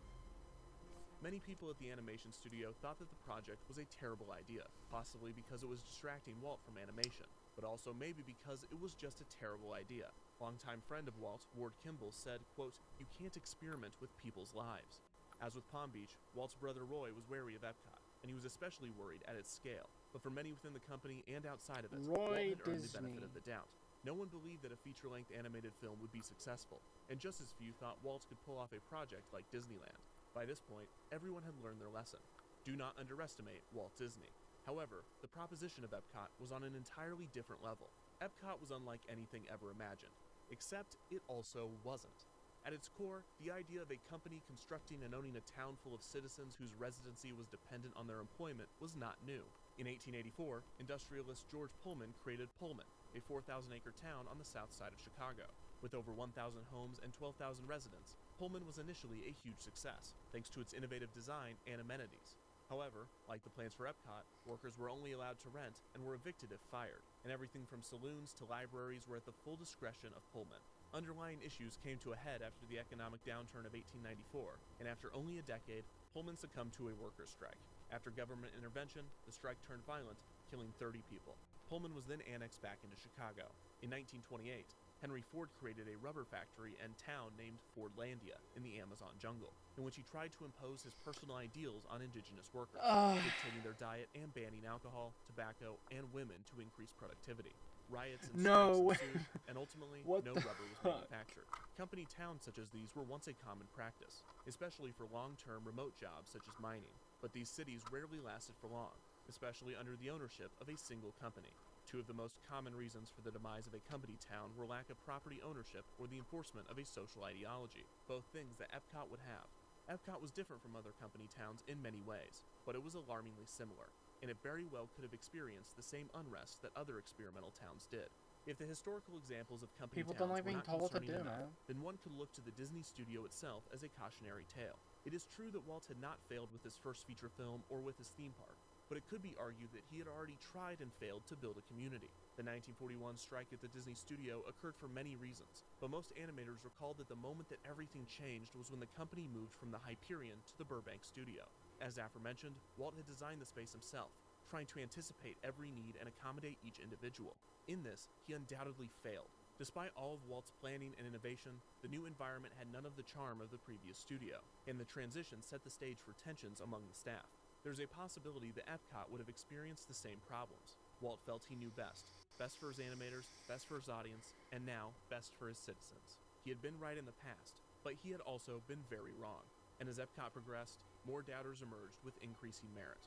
Many people at the animation studio thought that the project was a terrible idea, possibly because it was distracting Walt from animation, but also maybe because it was just a terrible idea. Longtime friend of Walt, Ward Kimball, said, quote, "You can't experiment with people's lives." As with Palm Beach, Walt's brother Roy was wary of Epcot, and he was especially worried at its scale. But for many within the company and outside of it, Walt Roy had earned the Disney. benefit of the doubt. No one believed that a feature-length animated film would be successful, and just as few thought Walt could pull off a project like Disneyland. By this point, everyone had learned their lesson. Do not underestimate Walt Disney. However, the proposition of Epcot was on an entirely different level. Epcot was unlike anything ever imagined, except it also wasn't. At its core, the idea of a company constructing and owning a town full of citizens whose residency was dependent on their employment was not new. In 1884, industrialist George Pullman created Pullman, a 4,000-acre town on the south side of Chicago. With over 1,000 homes and 12,000 residents, Pullman was initially a huge success, thanks to its innovative design and amenities. However, like the plans for Epcot, workers were only allowed to rent and were evicted if fired, and everything from saloons to libraries were at the full discretion of Pullman. Underlying issues came to a head after the economic downturn of 1894, and after only a decade, Pullman succumbed to a workers' strike. After government intervention, the strike turned violent, killing 30 people. Pullman was then annexed back into Chicago. In 1928, Henry Ford created a rubber factory and town named Fordlandia in the Amazon jungle, in which he tried to impose his personal ideals on indigenous workers, dictating their diet and banning alcohol, tobacco, and women to increase productivity. Riots and strikes ensued, and ultimately, no rubber was manufactured. Company towns such as these were once a common practice, especially for long-term remote jobs such as mining. But these cities rarely lasted for long, especially under the ownership of a single company. Two of the most common reasons for the demise of a company town were lack of property ownership or the enforcement of a social ideology, both things that Epcot would have. Epcot was different from other company towns in many ways, but it was alarmingly similar, and it very well could have experienced the same unrest that other experimental towns did. If the historical examples of company People towns don't like were being not told what to concerning do, enough, man. then one could look to the Disney studio itself as a cautionary tale. It is true that Walt had not failed with his first feature film or with his theme park, but it could be argued that he had already tried and failed to build a community. The 1941 strike at the Disney studio occurred for many reasons, but most animators recalled that the moment that everything changed was when the company moved from the Hyperion to the Burbank studio. As aforementioned, Walt had designed the space himself, trying to anticipate every need and accommodate each individual. In this, he undoubtedly failed. Despite all of Walt's planning and innovation, the new environment had none of the charm of the previous studio, and the transition set the stage for tensions among the staff. There's a possibility that Epcot would have experienced the same problems. Walt felt he knew best. Best for his animators, best for his audience, and now, best for his citizens. He had been right in the past, but he had also been very wrong. And as Epcot progressed, more doubters emerged with increasing merit.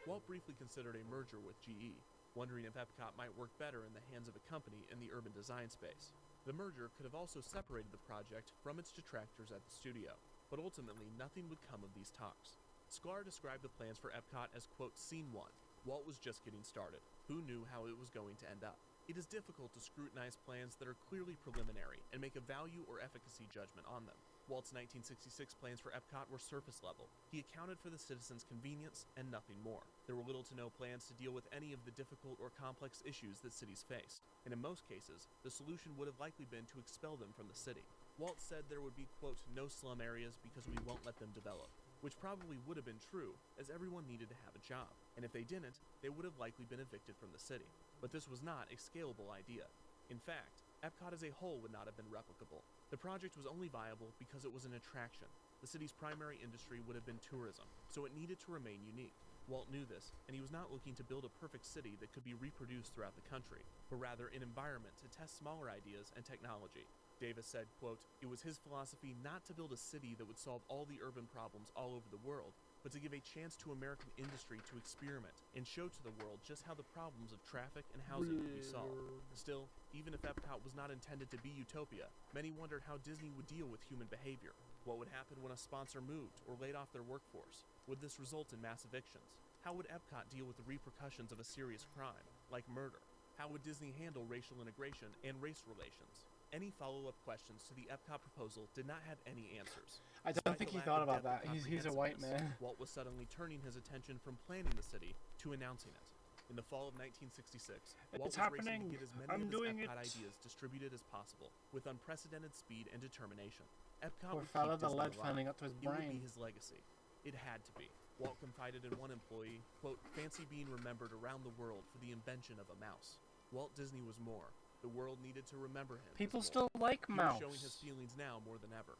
Walt briefly considered a merger with GE, wondering if Epcot might work better in the hands of a company in the urban design space. The merger could have also separated the project from its detractors at the studio, but ultimately nothing would come of these talks. Sklar described the plans for Epcot as, quote, scene one. Walt was just getting started. Who knew how it was going to end up? It is difficult to scrutinize plans that are clearly preliminary and make a value or efficacy judgment on them. Walt's 1966 plans for Epcot were surface level. He accounted for the citizens' convenience and nothing more. There were little to no plans to deal with any of the difficult or complex issues that cities faced, and in most cases, the solution would have likely been to expel them from the city. Walt said there would be, quote, no slum areas because we won't let them develop, which probably would have been true, as everyone needed to have a job, and if they didn't, they would have likely been evicted from the city. But this was not a scalable idea. In fact, Epcot as a whole would not have been replicable. The project was only viable because it was an attraction. The city's primary industry would have been tourism, so it needed to remain unique. Walt knew this, and he was not looking to build a perfect city that could be reproduced throughout the country, but rather an environment to test smaller ideas and technology. Davis said, quote, it was his philosophy not to build a city that would solve all the urban problems all over the world, but to give a chance to American industry to experiment and show to the world just how the problems of traffic and housing could be solved. Still, even if Epcot was not intended to be utopia, many wondered how Disney would deal with human behavior. What would happen when a sponsor moved or laid off their workforce? Would this result in mass evictions? How would Epcot deal with the repercussions of a serious crime, like murder? How would Disney handle racial integration and race relations? Any follow-up questions to the Epcot proposal did not have any answers. I don't think he thought about that. He's a white man. Walt was suddenly turning his attention from planning the city to announcing it. In the fall of 1966, Walt was racing to get as many of his Epcot ideas distributed as possible, with unprecedented speed and determination. Epcot would keep the Disney lead alive. finding up to his It would be brain. his legacy. It had to be. Walt confided in one employee, quote, fancy being remembered around the world for the invention of a mouse. Walt Disney was more. The world needed to remember him. People still like He mouse. was showing his feelings now more than ever.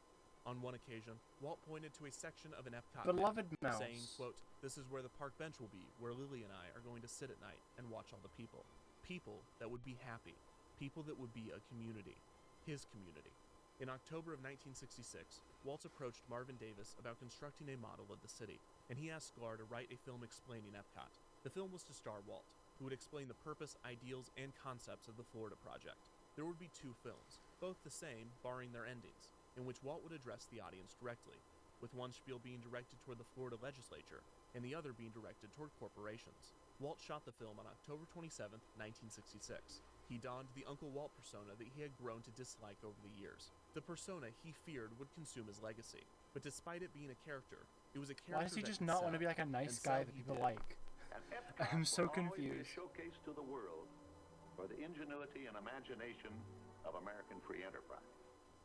On one occasion, Walt pointed to a section of an Epcot Beloved map, mouse. saying, quote, this is where the park bench will be, where Lily and I are going to sit at night and watch all the people. People that would be happy. People that would be a community. His community. In October of 1966, Walt approached Marvin Davis about constructing a model of the city, and he asked Sklar to write a film explaining Epcot. The film was to star Walt, who would explain the purpose, ideals, and concepts of the Florida project. There would be two films, both the same, barring their endings, in which Walt would address the audience directly, with one spiel being directed toward the Florida legislature, and the other being directed toward corporations. Walt shot the film on October 27, 1966. He donned the Uncle Walt persona that he had grown to dislike over the years. The persona he feared would consume his legacy. But despite it being a character, it was a character Why does he that just could not sell, want to be like a and nice sell guy that he people did. like? And Epcot I'm so will always be a confused. showcase to the world for the ingenuity and imagination of American free enterprise.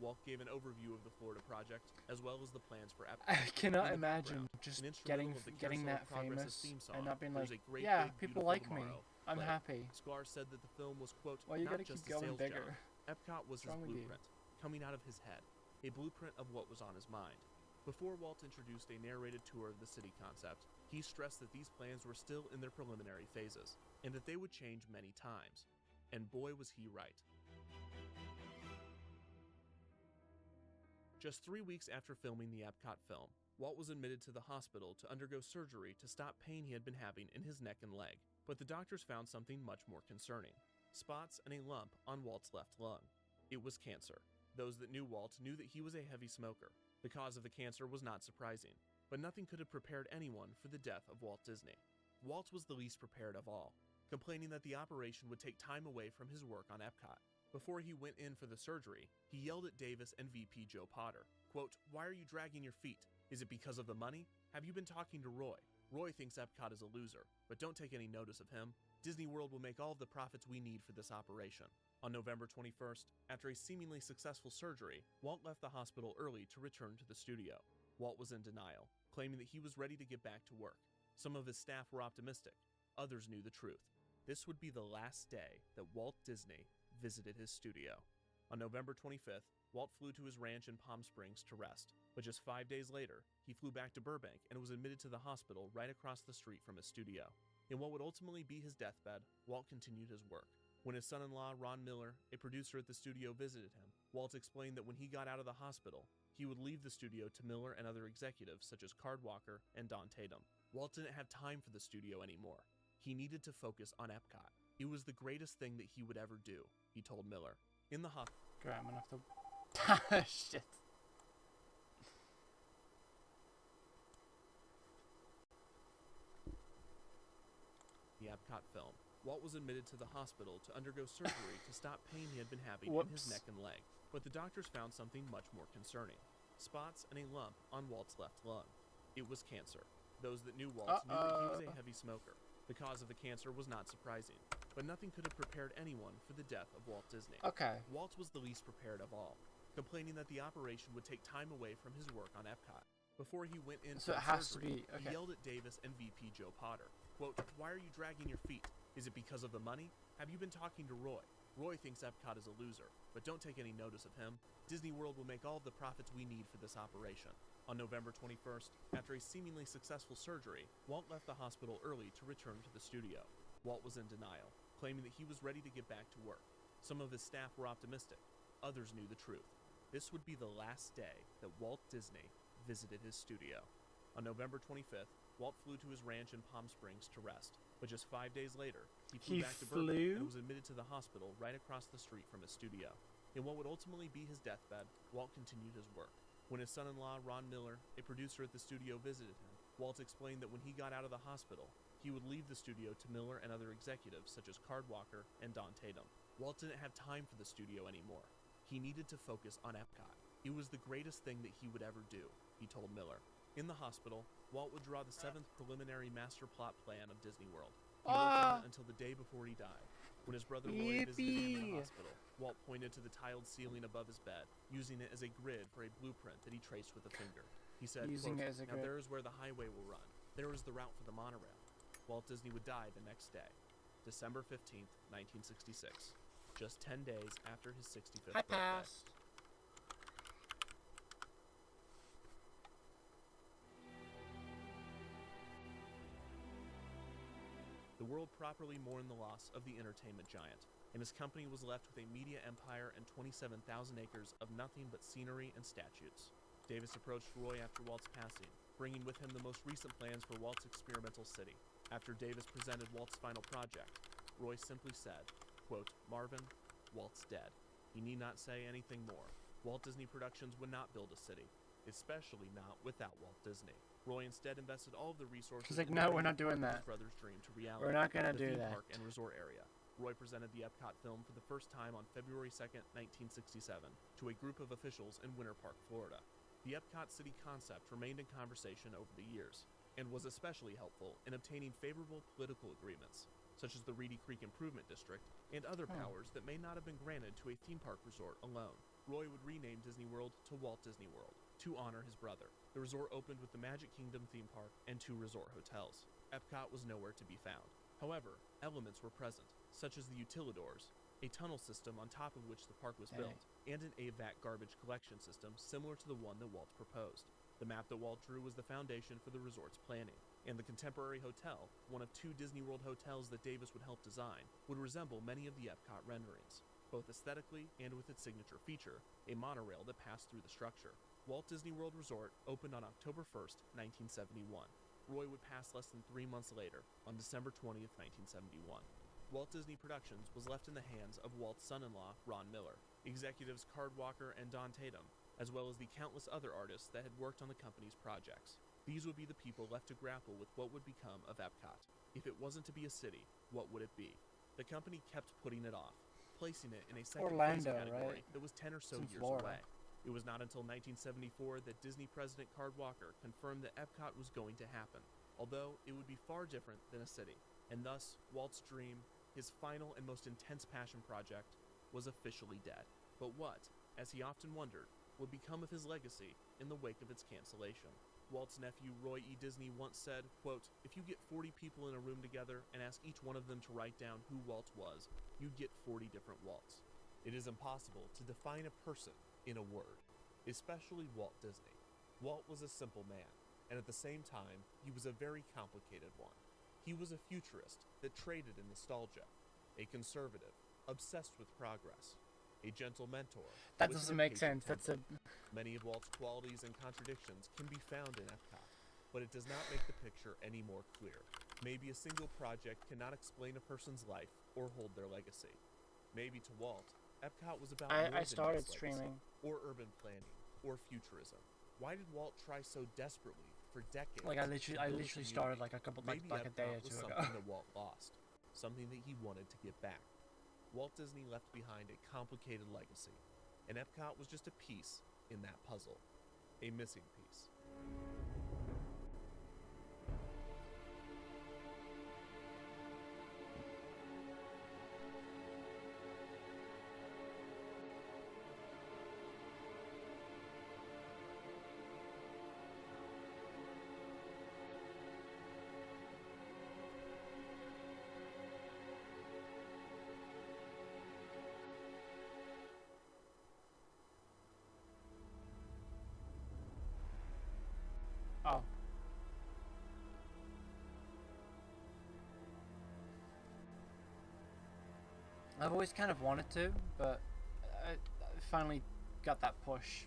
Walt gave an overview of the Florida project, as well as the plans for Epcot. I cannot In the imagine background, just an instrumental getting of the that Carousel of Progress's famous theme song, and not being There's like, a Great yeah, Big people Beautiful like me. Tomorrow, I'm played. happy. Sklar said that the film was, quote, Well, you not gotta just keep a going sales bigger. job. Epcot was What's wrong his with you? blueprint, coming out of his head, a blueprint of what was on his mind. Before Walt introduced a narrated tour of the city concept, he stressed that these plans were still in their preliminary phases, and that they would change many times. And boy was he right. Just 3 weeks after filming the Epcot film, Walt was admitted to the hospital to undergo surgery to stop pain he had been having in his neck and leg. But the doctors found something much more concerning: spots and a lump on Walt's left lung. It was cancer. Those that knew Walt knew that he was a heavy smoker. The cause of the cancer was not surprising, but nothing could have prepared anyone for the death of Walt Disney. Walt was the least prepared of all. complaining that the operation would take time away from his work on Epcot. Before he went in for the surgery, he yelled at Davis and VP Joe Potter, quote, "Why are you dragging your feet? Is it because of the money? Have you been talking to Roy? Roy thinks Epcot is a loser, but don't take any notice of him. Disney World will make all of the profits we need for this operation." On November 21st, after a seemingly successful surgery, Walt left the hospital early to return to the studio. Walt was in denial, claiming that he was ready to get back to work. Some of his staff were optimistic, others knew the truth. This would be the last day that Walt Disney visited his studio. On November 25th, Walt flew to his ranch in Palm Springs to rest, but just 5 days later, he flew back to Burbank and was admitted to the hospital right across the street from his studio. In what would ultimately be his deathbed, Walt continued his work. When his son-in-law, Ron Miller, a producer at the studio, visited him, Walt explained that when he got out of the hospital, he would leave the studio to Miller and other executives such as Card Walker and Don Tatum. Walt didn't have time for the studio anymore. He needed to focus on Epcot. It was the greatest thing that he would ever do, he told Miller. In the hospital. Great, I'm gonna have to... Shit. The Epcot film, Walt was admitted to the hospital to undergo surgery to stop pain he had been having in his neck and leg, but the doctors found something much more concerning: spots and a lump on Walt's left lung. It was cancer. Those that knew Walt knew that he was a heavy smoker. The cause of the cancer was not surprising, but nothing could have prepared anyone for the death of Walt Disney. Okay. Walt was the least prepared of all, complaining that the operation would take time away from his work on Epcot. Before he went in So for it the has to surgery, be, okay. he yelled at Davis and VP Joe Potter, quote, "Why are you dragging your feet? Is it because of the money? Have you been talking to Roy? Roy thinks Epcot is a loser, but don't take any notice of him. Disney World will make all of the profits we need for this operation." On November 21st, after a seemingly successful surgery, Walt left the hospital early to return to the studio. Walt was in denial, claiming that he was ready to get back to work. Some of his staff were optimistic, others knew the truth. This would be the last day that Walt Disney visited his studio. On November 25th, Walt flew to his ranch in Palm Springs to rest, but just 5 days later, he flew back to Burbank and was admitted to the hospital right across the street from his studio. In what would ultimately be his deathbed, Walt continued his work. When his son-in-law, Ron Miller, a producer at the studio, visited him, Walt explained that when he got out of the hospital, he would leave the studio to Miller and other executives such as Card Walker and Don Tatum. Walt didn't have time for the studio anymore. He needed to focus on Epcot. It was the greatest thing that he would ever do, he told Miller. In the hospital, Walt would draw the 7th preliminary master plot plan of Disney World. He worked on it until the day before he died. When his brother Roy visited him in the hospital, Walt pointed to the tiled ceiling above his bed, using it as a grid for a blueprint that he traced with a finger. He said, quote, "Now there is where the highway will run. There is the route for the monorail." Walt Disney would die the next day, December 15th, 1966, just 10 days after his 65th birthday. Passed. The world properly mourned the loss of the entertainment giant, and his company was left with a media empire and 27,000 acres of nothing but scenery and statues. Davis approached Roy after Walt's passing, bringing with him the most recent plans for Walt's experimental city. After Davis presented Walt's final project, Roy simply said, quote, "Marvin, Walt's dead. He need not say anything more. Walt Disney Productions would not build a city, especially not without Walt Disney." Roy instead invested all of the resources. He's like, "No, we're not doing that. His brother's dream to reality. We're not gonna do theme that." Park and resort area. Roy presented the Epcot film for the first time on February 2nd, 1967, to a group of officials in Winter Park, Florida. The Epcot city concept remained in conversation over the years, and was especially helpful in obtaining favorable political agreements, such as the Reedy Creek Improvement District and other powers that may not have been granted to a theme park resort alone. Roy would rename Disney World to Walt Disney World to honor his brother. The resort opened with the Magic Kingdom theme park and 2 resort hotels. Epcot was nowhere to be found. However, elements were present, such as the utilidors, a tunnel system on top of which the park was built, and an AVAC garbage collection system similar to the one that Walt proposed. The map that Walt drew was the foundation for the resort's planning, and the Contemporary Hotel, one of 2 Disney World hotels that Davis would help design, would resemble many of the Epcot renderings, both aesthetically and with its signature feature, a monorail that passed through the structure. Walt Disney World Resort opened on October 1st, 1971. Roy would pass less than 3 months later, on December 20th, 1971. Walt Disney Productions was left in the hands of Walt's son-in-law, Ron Miller, executives Card Walker and Don Tatum, as well as the countless other artists that had worked on the company's projects. These would be the people left to grapple with what would become of Epcot. If it wasn't to be a city, what would it be? The company kept putting it off, placing it in a second phase Orlando, category right? that was 10 or so It's in years Florida. away. It was not until 1974 that Disney president Card Walker confirmed that Epcot was going to happen, although it would be far different than a city, and thus Walt's dream, his final and most intense passion project, was officially dead. But what, as he often wondered, would become of his legacy in the wake of its cancellation? Walt's nephew Roy E. Disney once said, quote, "If you get 40 people in a room together and ask each one of them to write down who Walt was, you'd get 40 different Walts. It is impossible to define a person in a word, especially Walt Disney. Walt was a simple man, and at the same time, he was a very complicated one. He was a futurist that traded in nostalgia, a conservative, obsessed with progress, a gentle mentor. That with doesn't an make impatient sense. That's a temper. Many of Walt's qualities and contradictions can be found in Epcot, but it does not make the picture any more clear. Maybe a single project cannot explain a person's life or hold their legacy. Maybe to Walt, Epcot was about more I than started just legacy, streaming. or urban planning, or futurism. Why did Walt try so desperately for decades? Like I to literally build a literally started community? like Maybe like a day or Epcot was two ago. something that Walt lost, something that he wanted to get back. Walt Disney left behind a complicated legacy, and Epcot was just a piece in that puzzle, a missing piece. Oh. I've always kind of wanted to, but I finally got that push.